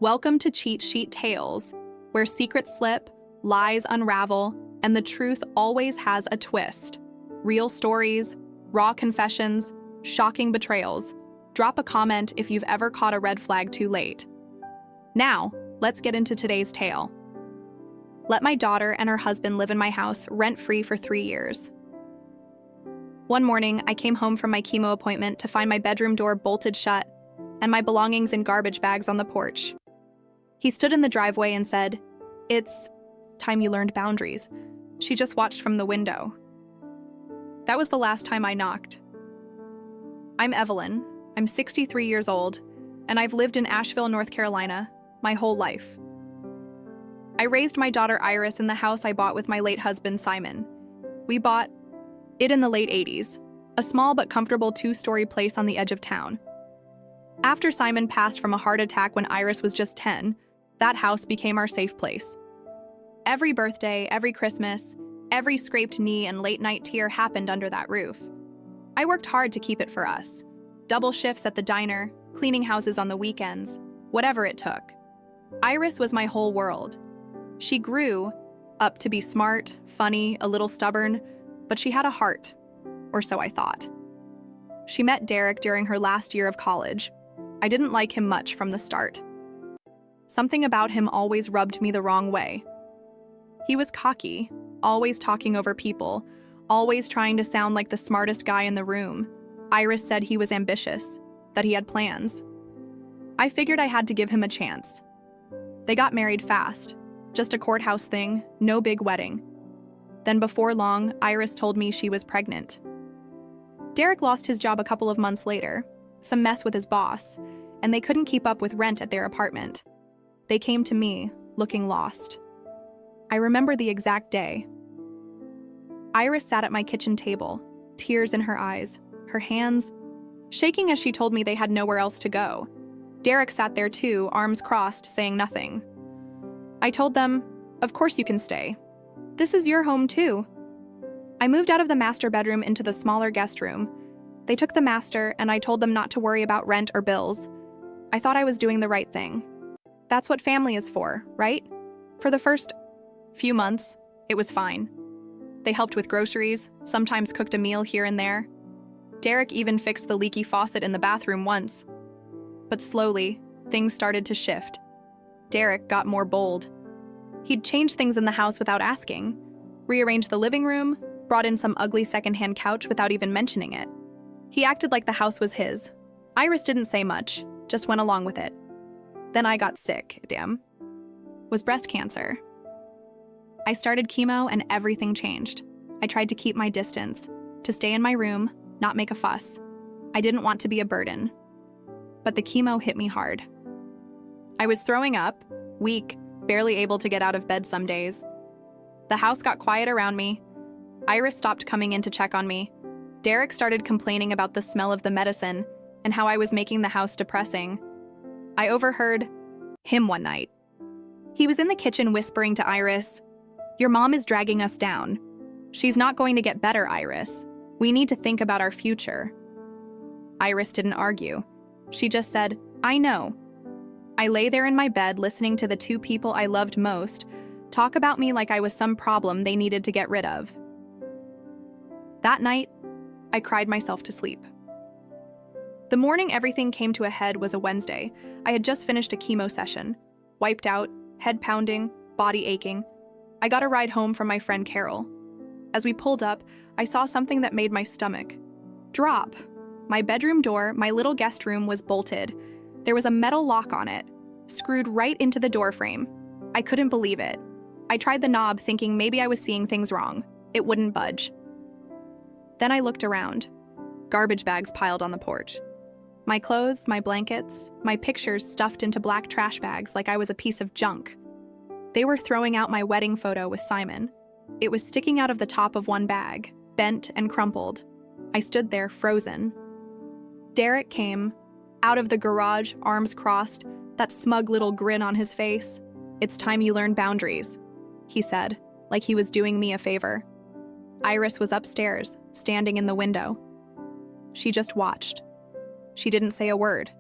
Welcome to Cheat Sheet Tales, where secrets slip, lies unravel, and the truth always has a twist. Real stories, raw confessions, shocking betrayals. Drop a comment if you've ever caught a red flag too late. Now, let's get into today's tale. Let my daughter and her husband live in my house rent-free for 3 years. One morning, I came home from my chemo appointment to find my bedroom door bolted shut and my belongings in garbage bags on the porch. He stood in the driveway and said, "It's time you learned boundaries." She just watched from the window. That was the last time I knocked. I'm Evelyn. I'm 63 years old, and I've lived in Asheville, North Carolina, my whole life. I raised my daughter Iris in the house I bought with my late husband, Simon. We bought it in the late 80s, a small but comfortable 2-story place on the edge of town. After Simon passed from a heart attack when Iris was just 10, that house became our safe place. Every birthday, every Christmas, every scraped knee and late-night tear happened under that roof. I worked hard to keep it for us. Double shifts at the diner, cleaning houses on the weekends, whatever it took. Iris was my whole world. She grew up to be smart, funny, a little stubborn, but she had a heart, or so I thought. She met Derek during her last year of college. I didn't like him much from the start. Something about him always rubbed me the wrong way. He was cocky, always talking over people, always trying to sound like the smartest guy in the room. Iris said he was ambitious, that he had plans. I figured I had to give him a chance. They got married fast, just a courthouse thing, no big wedding. Then before long, Iris told me she was pregnant. Derek lost his job a couple of months later, some mess with his boss, and they couldn't keep up with rent at their apartment. They came to me, looking lost. I remember the exact day. Iris sat at my kitchen table, tears in her eyes, her hands shaking as she told me they had nowhere else to go. Derek sat there too, arms crossed, saying nothing. I told them, "Of course you can stay. This is your home too." I moved out of the master bedroom into the smaller guest room. They took the master, and I told them not to worry about rent or bills. I thought I was doing the right thing. That's what family is for, right? For the first few months, it was fine. They helped with groceries, sometimes cooked a meal here and there. Derek even fixed the leaky faucet in the bathroom once. But slowly, things started to shift. Derek got more bold. He'd change things in the house without asking, rearranged the living room, brought in some ugly secondhand couch without even mentioning it. He acted like the house was his. Iris didn't say much, just went along with it. Then I got sick, was breast cancer. I started chemo and everything changed. I tried to keep my distance, to stay in my room, not make a fuss. I didn't want to be a burden. But the chemo hit me hard. I was throwing up, weak, barely able to get out of bed some days. The house got quiet around me. Iris stopped coming in to check on me. Derek started complaining about the smell of the medicine and how I was making the house depressing. I overheard him one night. He was in the kitchen whispering to Iris, "Your mom is dragging us down. She's not going to get better, Iris. We need to think about our future." Iris didn't argue. She just said, "I know." I lay there in my bed listening to the two people I loved most talk about me like I was some problem they needed to get rid of. That night, I cried myself to sleep. The morning everything came to a head was a Wednesday. I had just finished a chemo session. Wiped out, head pounding, body aching. I got a ride home from my friend Carol. As we pulled up, I saw something that made my stomach drop. My bedroom door, my little guest room, was bolted. There was a metal lock on it, screwed right into the door frame. I couldn't believe it. I tried the knob thinking maybe I was seeing things wrong. It wouldn't budge. Then I looked around. Garbage bags piled on the porch. My clothes, my blankets, my pictures stuffed into black trash bags like I was a piece of junk. They were throwing out my wedding photo with Simon. It was sticking out of the top of one bag, bent and crumpled. I stood there, frozen. Derek came, out of the garage, arms crossed, that smug little grin on his face. "It's time you learn boundaries," he said, like he was doing me a favor. Iris was upstairs, standing in the window. She just watched. She didn't say a word.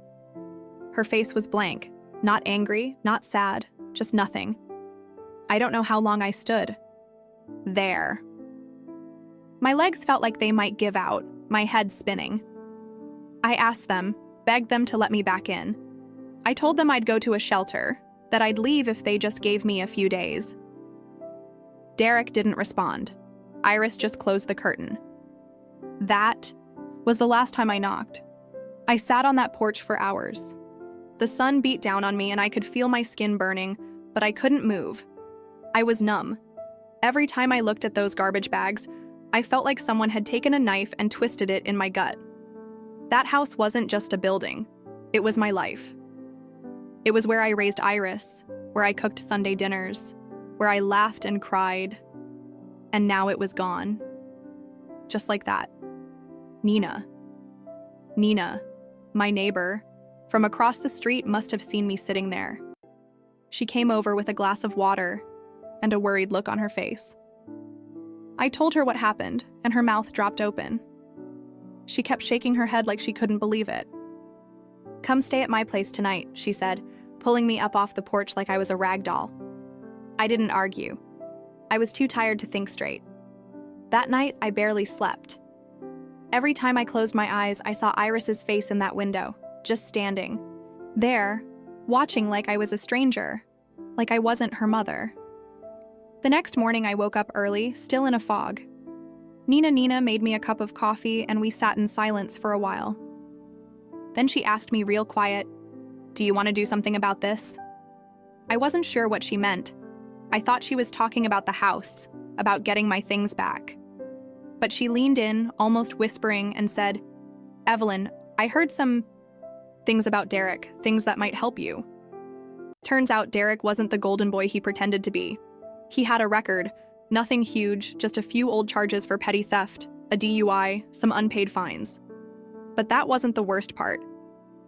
Her face was blank, Not angry, not sad, just nothing. I don't know how long I stood. There. My legs felt like they might give out, my head spinning. I asked them, begged them to let me back in. I told them I'd go to a shelter, that I'd leave if they just gave me a few days. Derek didn't respond. Iris just closed the curtain. That was the last time I knocked. I sat on that porch for hours. The sun beat down on me and I could feel my skin burning, but I couldn't move. I was numb. Every time I looked at those garbage bags, I felt like someone had taken a knife and twisted it in my gut. That house wasn't just a building. It was my life. It was where I raised Iris, where I cooked Sunday dinners, where I laughed and cried. And now it was gone. Just like that. Nina, my neighbor, from across the street must have seen me sitting there. She came over with a glass of water and a worried look on her face. I told her what happened, and her mouth dropped open. She kept shaking her head like she couldn't believe it. "Come stay at my place tonight," she said, pulling me up off the porch like I was a rag doll. I didn't argue. I was too tired to think straight. That night, I barely slept. Every time I closed my eyes, I saw Iris's face in that window, just standing. There, watching like I was a stranger, like I wasn't her mother. The next morning, I woke up early, still in a fog. Nina made me a cup of coffee, and we sat in silence for a while. Then she asked me real quiet, "Do you want to do something about this?" I wasn't sure what she meant. I thought she was talking about the house, about getting my things back. But she leaned in, almost whispering, and said, "Evelyn, I heard some things about Derek, things that might help you." Turns out Derek wasn't the golden boy he pretended to be. He had a record, nothing huge, just a few old charges for petty theft, a DUI, some unpaid fines. But that wasn't the worst part.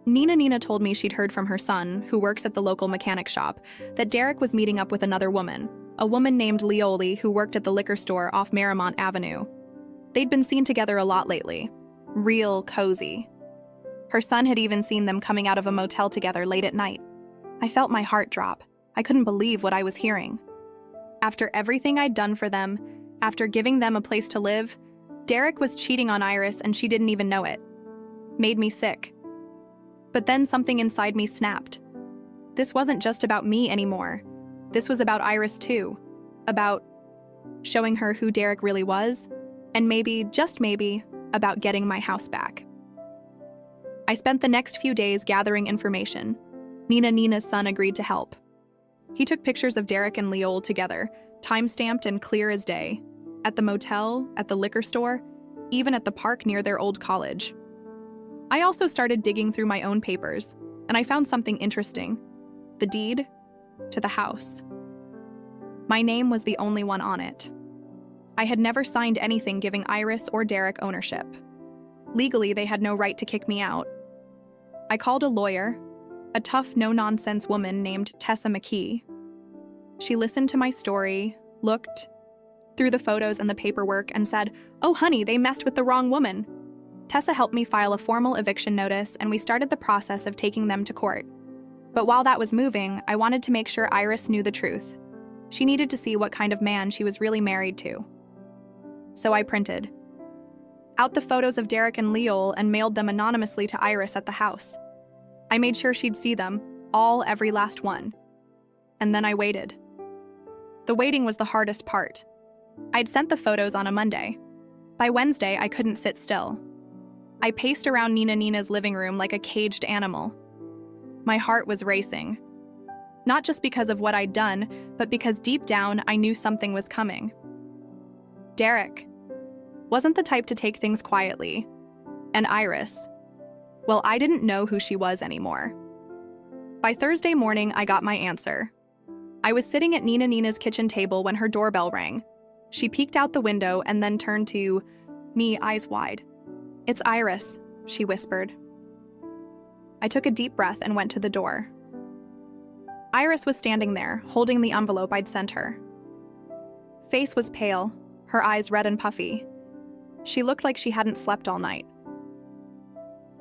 Nina told me she'd heard from her son, who works at the local mechanic shop, that Derek was meeting up with another woman, a woman named Leoli who worked at the liquor store off Marymount Avenue. They'd been seen together a lot lately. Real cozy. Her son had even seen them coming out of a motel together late at night. I felt my heart drop. I couldn't believe what I was hearing. After everything I'd done for them, after giving them a place to live, Derek was cheating on Iris and she didn't even know it. Made me sick. But then something inside me snapped. This wasn't just about me anymore. This was about Iris too. About showing her who Derek really was, and maybe, just maybe, about getting my house back. I spent the next few days gathering information. Nina's son agreed to help. He took pictures of Derek and Leol together, time-stamped and clear as day, at the motel, at the liquor store, even at the park near their old college. I also started digging through my own papers, and I found something interesting. The deed to the house. My name was the only one on it. I had never signed anything giving Iris or Derek ownership. Legally, they had no right to kick me out. I called a lawyer, a tough, no-nonsense woman named Tessa McKee. She listened to my story, looked through the photos and the paperwork, and said, "Oh, honey, they messed with the wrong woman." Tessa helped me file a formal eviction notice, and we started the process of taking them to court. But while that was moving, I wanted to make sure Iris knew the truth. She needed to see what kind of man she was really married to. So I printed out the photos of Derek and Leol and mailed them anonymously to Iris at the house. I made sure she'd see them, every last one. And then I waited. The waiting was the hardest part. I'd sent the photos on a Monday. By Wednesday, I couldn't sit still. I paced around Nina's living room like a caged animal. My heart was racing. Not just because of what I'd done, but because deep down I knew something was coming. Derek wasn't the type to take things quietly. And Iris, well, I didn't know who she was anymore. By Thursday morning, I got my answer. I was sitting at Nina's kitchen table when her doorbell rang. She peeked out the window and then turned to me, eyes wide. "It's Iris," she whispered. I took a deep breath and went to the door. Iris was standing there, holding the envelope I'd sent her. Face was pale, her eyes red and puffy. She looked like she hadn't slept all night.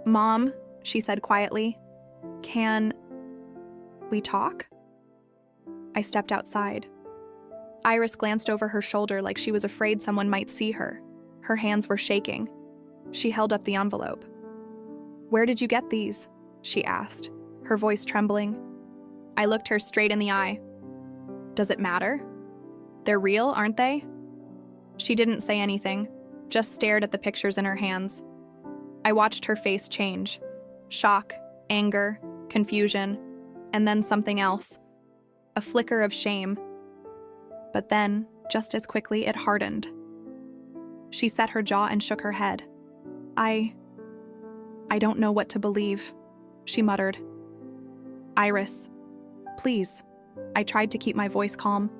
"Mom," she said quietly, "can..." We talk? I stepped outside. Iris glanced over her shoulder like she was afraid someone might see her. Her hands were shaking. She held up the envelope. "Where did you get these?" she asked, her voice trembling. I looked her straight in the eye. "Does it matter? They're real, aren't they?" She didn't say anything, just stared at the pictures in her hands. I watched her face change. Shock, anger, confusion, and then something else. A flicker of shame. But then, just as quickly, it hardened. She set her jaw and shook her head. I don't know what to believe," she muttered. "Iris, please." I tried to keep my voice calm.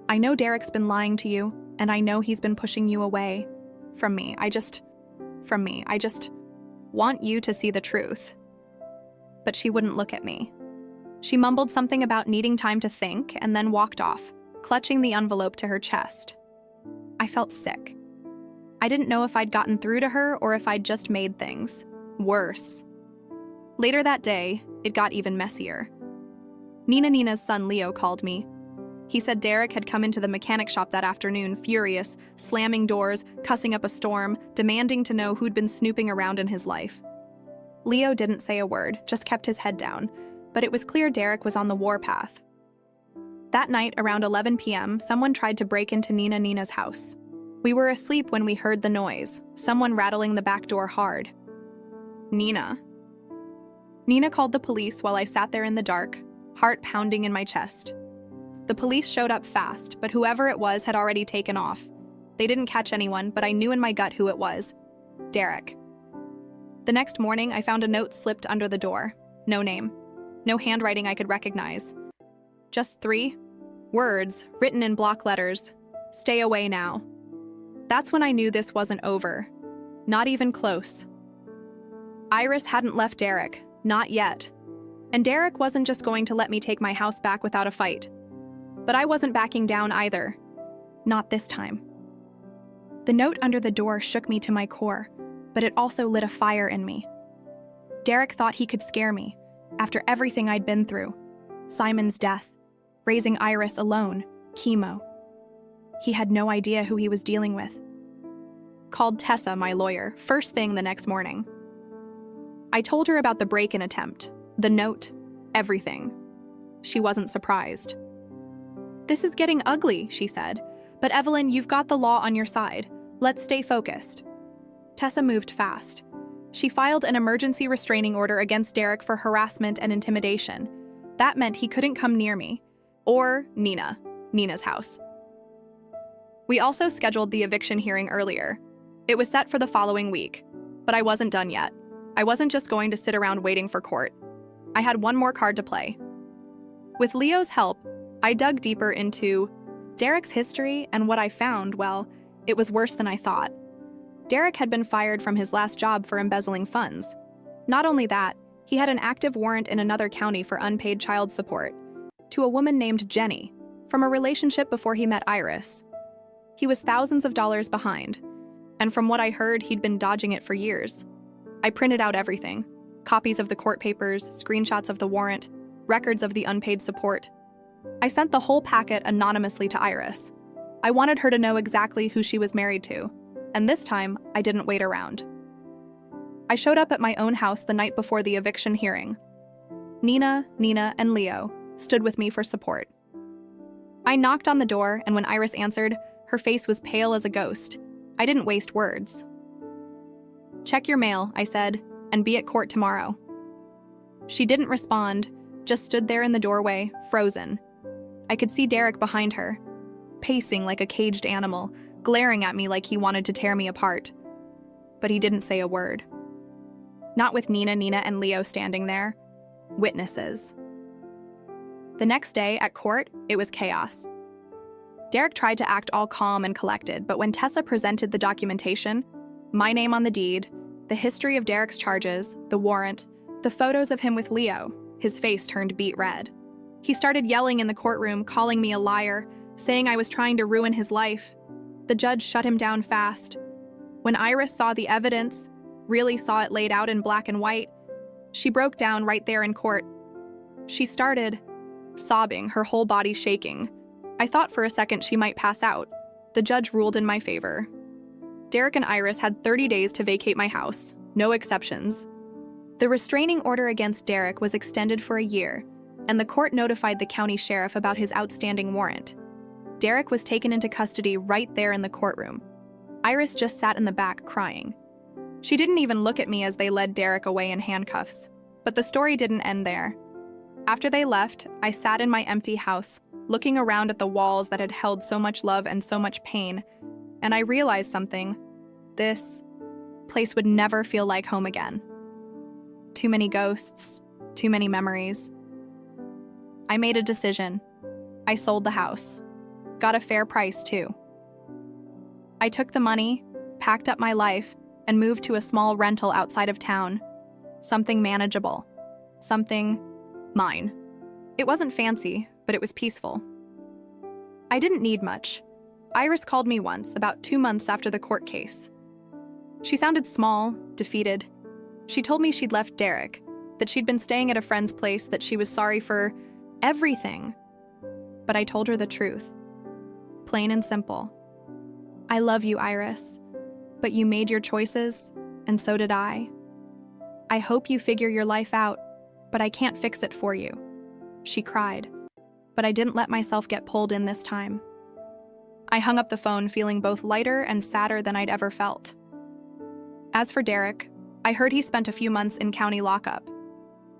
"I know Derek's been lying to you, and I know he's been pushing you away from me. I just want you to see the truth." But she wouldn't look at me. She mumbled something about needing time to think and then walked off, clutching the envelope to her chest. I felt sick. I didn't know if I'd gotten through to her or if I'd just made things worse. Later that day, it got even messier. Nina's son Leo called me. He said Derek had come into the mechanic shop that afternoon, furious, slamming doors, cussing up a storm, demanding to know who'd been snooping around in his life. Leo didn't say a word, just kept his head down, but it was clear Derek was on the warpath. That night, around 11 p.m., someone tried to break into Nina's house. We were asleep when we heard the noise, someone rattling the back door hard. Nina called the police while I sat there in the dark, heart pounding in my chest. The police showed up fast, but whoever it was had already taken off. They didn't catch anyone, but I knew in my gut who it was. Derek. The next morning, I found a note slipped under the door. No name. No handwriting I could recognize. Just 3 words, written in block letters. "Stay away now." That's when I knew this wasn't over. Not even close. Iris hadn't left Derek. Not yet. And Derek wasn't just going to let me take my house back without a fight. But I wasn't backing down either. Not this time. The note under the door shook me to my core, but it also lit a fire in me. Derek thought he could scare me, after everything I'd been through. Simon's death, raising Iris alone, chemo. He had no idea who he was dealing with. Called Tessa, my lawyer, first thing the next morning. I told her about the break-in attempt, the note, everything. She wasn't surprised. "This is getting ugly," she said. "But Evelyn, you've got the law on your side. Let's stay focused." Tessa moved fast. She filed an emergency restraining order against Derek for harassment and intimidation. That meant he couldn't come near me. Or Nina's house. We also scheduled the eviction hearing earlier. It was set for the following week, but I wasn't done yet. I wasn't just going to sit around waiting for court. I had one more card to play. With Leo's help, I dug deeper into Derek's history, and what I found, well, it was worse than I thought. Derek had been fired from his last job for embezzling funds. Not only that, he had an active warrant in another county for unpaid child support to a woman named Jenny, from a relationship before he met Iris. He was thousands of dollars behind, and from what I heard, he'd been dodging it for years. I printed out everything: copies of the court papers, screenshots of the warrant, records of the unpaid support. I sent the whole packet anonymously to Iris. I wanted her to know exactly who she was married to, and this time, I didn't wait around. I showed up at my own house the night before the eviction hearing. Nina, and Leo stood with me for support. I knocked on the door, and when Iris answered, her face was pale as a ghost. I didn't waste words. "Check your mail," I said, "and be at court tomorrow." She didn't respond, just stood there in the doorway, frozen. I could see Derek behind her, pacing like a caged animal, glaring at me like he wanted to tear me apart. But he didn't say a word. Not with Nina, and Leo standing there. Witnesses. The next day, at court, it was chaos. Derek tried to act all calm and collected, but when Tessa presented the documentation, my name on the deed, the history of Derek's charges, the warrant, the photos of him with Leo, his face turned beet red. He started yelling in the courtroom, calling me a liar, saying I was trying to ruin his life. The judge shut him down fast. When Iris saw the evidence, really saw it laid out in black and white, she broke down right there in court. She started, sobbing, her whole body shaking. I thought for a second she might pass out. The judge ruled in my favor. Derek and Iris had 30 days to vacate my house, no exceptions. The restraining order against Derek was extended for a year, and the court notified the county sheriff about his outstanding warrant. Derek was taken into custody right there in the courtroom. Iris just sat in the back crying. She didn't even look at me as they led Derek away in handcuffs. But the story didn't end there. After they left, I sat in my empty house, looking around at the walls that had held so much love and so much pain, and I realized something. This place would never feel like home again. Too many ghosts, too many memories. I made a decision. I sold the house. Got a fair price, too. I took the money, packed up my life, and moved to a small rental outside of town. Something manageable. Something mine. It wasn't fancy, but it was peaceful. I didn't need much. Iris called me once, about 2 months after the court case. She sounded small, defeated. She told me she'd left Derek, that she'd been staying at a friend's place, that she was sorry for everything. But I told her the truth. Plain and simple. I love you, Iris, but you made your choices, and so did I. I hope you figure your life out, but I can't fix it for you. She cried, but I didn't let myself get pulled in this time. I hung up the phone feeling both lighter and sadder than I'd ever felt. As for Derek, I heard he spent a few months in county lockup.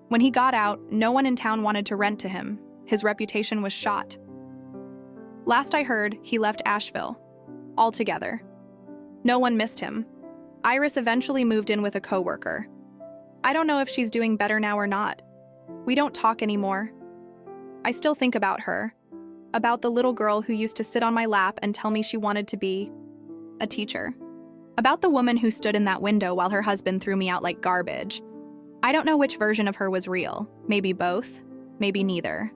When he got out, no one in town wanted to rent to him. His reputation was shot. Last I heard, he left Asheville, altogether. No one missed him. Iris eventually moved in with a coworker. I don't know if she's doing better now or not. We don't talk anymore. I still think about her, about the little girl who used to sit on my lap and tell me she wanted to be a teacher, about the woman who stood in that window while her husband threw me out like garbage. I don't know which version of her was real, maybe both, maybe neither.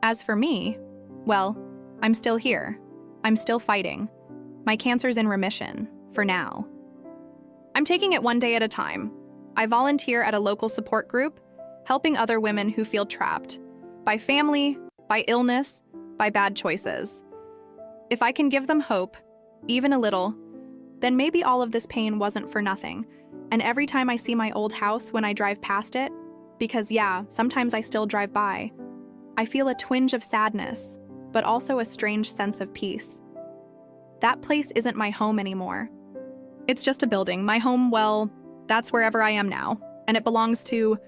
As for me, well, I'm still here. I'm still fighting. My cancer's in remission, for now. I'm taking it one day at a time. I volunteer at a local support group, helping other women who feel trapped by family, by illness, by bad choices. If I can give them hope, even a little, then maybe all of this pain wasn't for nothing. And every time I see my old house when I drive past it, because yeah, sometimes I still drive by, I feel a twinge of sadness, but also a strange sense of peace. That place isn't my home anymore. It's just a building. My home, well, that's wherever I am now, and it belongs to